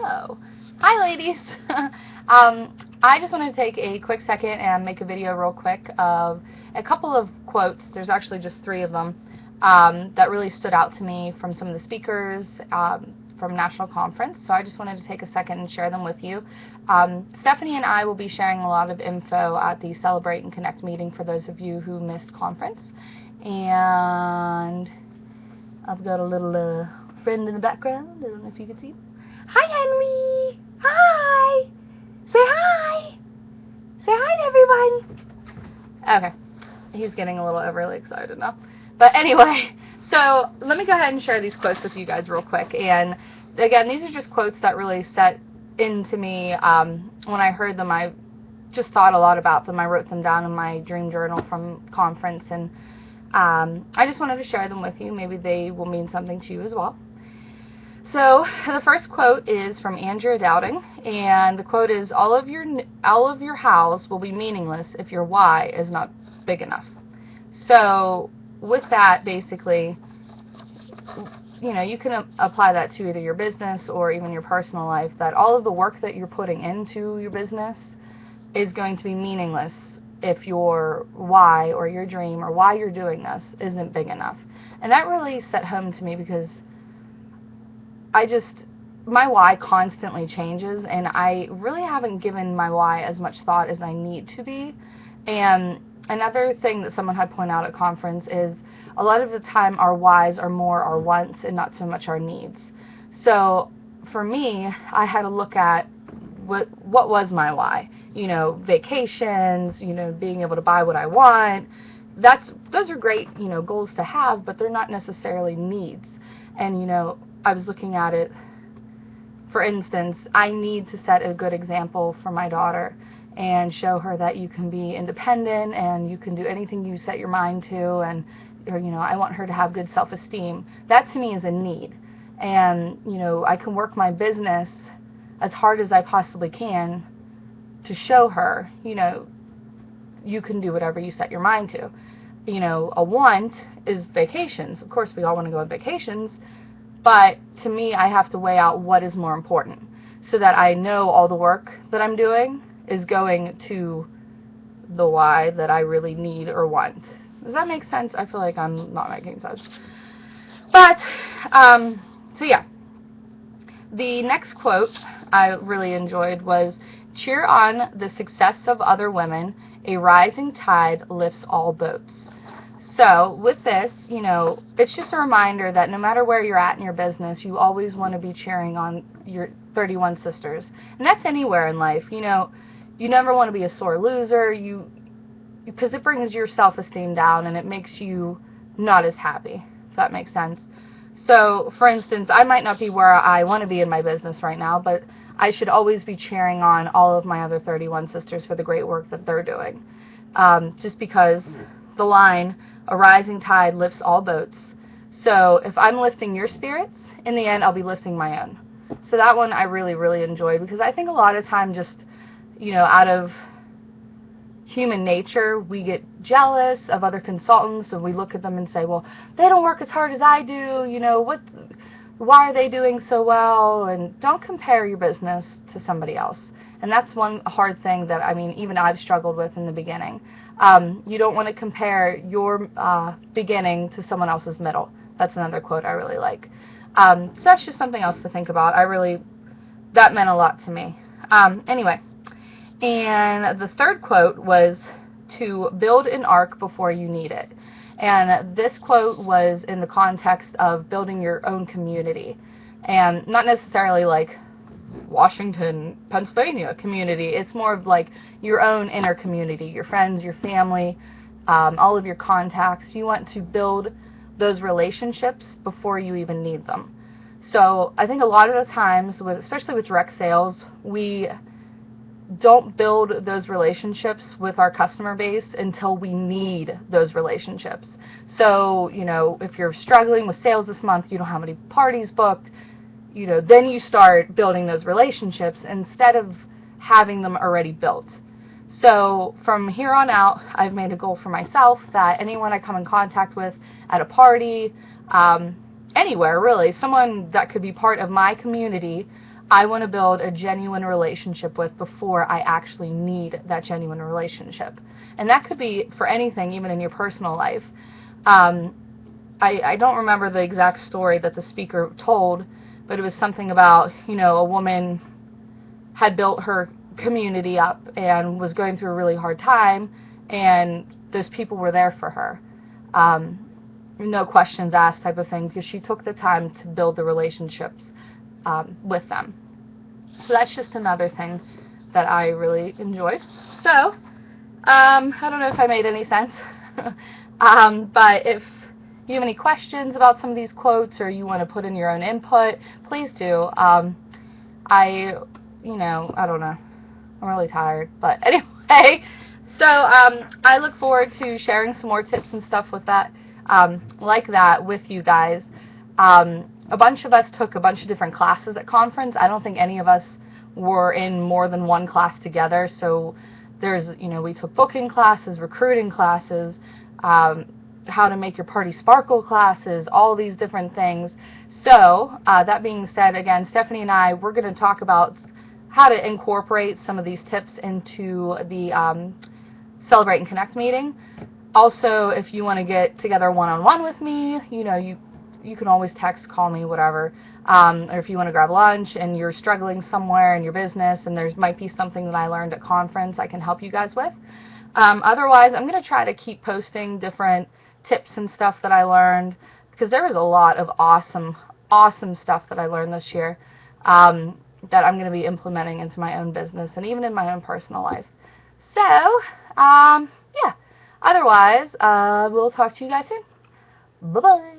So, hi ladies. I just wanted to take a quick second and make a video real quick of a couple of quotes. There's actually just 3 of them that really stood out to me from some of the speakers from National Conference. So I just wanted to take a second and share them with you. Stephanie and I will be sharing a lot of info at the Celebrate and Connect meeting for those of you who missed conference. And I've got a little friend in the background. I don't know if you can see him. Hi, Henry. Hi. Say hi. Say hi to everyone. Okay. He's getting a little overly excited now. But anyway, so let me go ahead and share these quotes with you guys real quick. And again, these are just quotes that really set into me. When I heard them, I just thought a lot about them. I wrote them down in my dream journal from conference, and I just wanted to share them with you. Maybe they will mean something to you as well. So the first quote is from Andrea Dowding, and the quote is, all of your hows will be meaningless if your why is not big enough. So with that, basically, you know, you can apply that to either your business or even your personal life, that all of the work that you're putting into your business is going to be meaningless if your why or your dream or why you're doing this isn't big enough. And that really set home to me, because my why constantly changes, and I really haven't given my why as much thought as I need to be. And another thing that someone had pointed out at conference is a lot of the time our whys are more our wants and not so much our needs. So for me, I had to look at what was my why. You know, vacations, you know, being able to buy what I want. Those are great, you know, goals to have, but they're not necessarily needs. And, you know, I was looking at it, for instance, I need to set a good example for my daughter and show her that you can be independent and you can do anything you set your mind to, and, or, you know, I want her to have good self-esteem. That to me is a need. And, you know, I can work my business as hard as I possibly can to show her, you know, you can do whatever you set your mind to. You know, a want is vacations. Of course, we all want to go on vacations, but to me, I have to weigh out what is more important, so that I know all the work that I'm doing is going to the why that I really need or want. Does that make sense? I feel like I'm not making sense. But, so yeah. The next quote I really enjoyed was, cheer on the success of other women. A rising tide lifts all boats. So with this, you know, it's just a reminder that no matter where you're at in your business, you always want to be cheering on your 31 sisters. And that's anywhere in life. You know, you never want to be a sore loser, because it brings your self-esteem down and it makes you not as happy, if that makes sense. So, for instance, I might not be where I want to be in my business right now, but I should always be cheering on all of my other 31 sisters for the great work that they're doing. Just because the line, a rising tide lifts all boats. So if I'm lifting your spirits, in the end, I'll be lifting my own. So that one I really, really enjoyed, because I think a lot of time, just, you know, out of human nature, we get jealous of other consultants, and we look at them and say, well, they don't work as hard as I do, you know, why are they doing so well? And don't compare your business to somebody else. And that's one hard thing that, I mean, even I've struggled with in the beginning. You don't want to compare your beginning to someone else's middle. That's another quote I really like. So that's just something else to think about. That meant a lot to me. Anyway, and the third quote was, to build an ark before you need it. And this quote was in the context of building your own community, and not necessarily like Washington, Pennsylvania community. It's more of like your own inner community, your friends, your family, all of your contacts. You want to build those relationships before you even need them. So I think a lot of the times, especially with direct sales, we don't build those relationships with our customer base until we need those relationships. So, you know, if you're struggling with sales this month, you don't have any parties booked, you know, then you start building those relationships instead of having them already built. So from here on out, I've made a goal for myself that anyone I come in contact with at a party, anywhere really, someone that could be part of my community, I want to build a genuine relationship with before I actually need that genuine relationship. And that could be for anything, even in your personal life. I don't remember the exact story that the speaker told, but it was something about, a woman had built her community up and was going through a really hard time, and those people were there for her. No questions asked type of thing, because she took the time to build the relationships with them. So that's just another thing that I really enjoyed. So, I don't know if I made any sense, but if you have any questions about some of these quotes or you want to put in your own input, please do. I don't know. I'm really tired, but anyway. So I look forward to sharing some more tips and stuff with that, like that with you guys. A bunch of us took a bunch of different classes at conference. I don't think any of us were in more than one class together. So there's, we took booking classes, recruiting classes, how to make your party sparkle classes, all these different things. So that being said, again, Stephanie and I, we're going to talk about how to incorporate some of these tips into the Celebrate and Connect meeting. Also, if you want to get together one-on-one with me, you can always text, call me, whatever. Or if you want to grab lunch and you're struggling somewhere in your business and there might be something that I learned at conference I can help you guys with. Otherwise, I'm going to try to keep posting different tips and stuff that I learned, because there was a lot of awesome stuff that I learned this year that I'm going to be implementing into my own business and even in my own personal life. So, yeah. Otherwise, we'll talk to you guys soon. Bye-bye.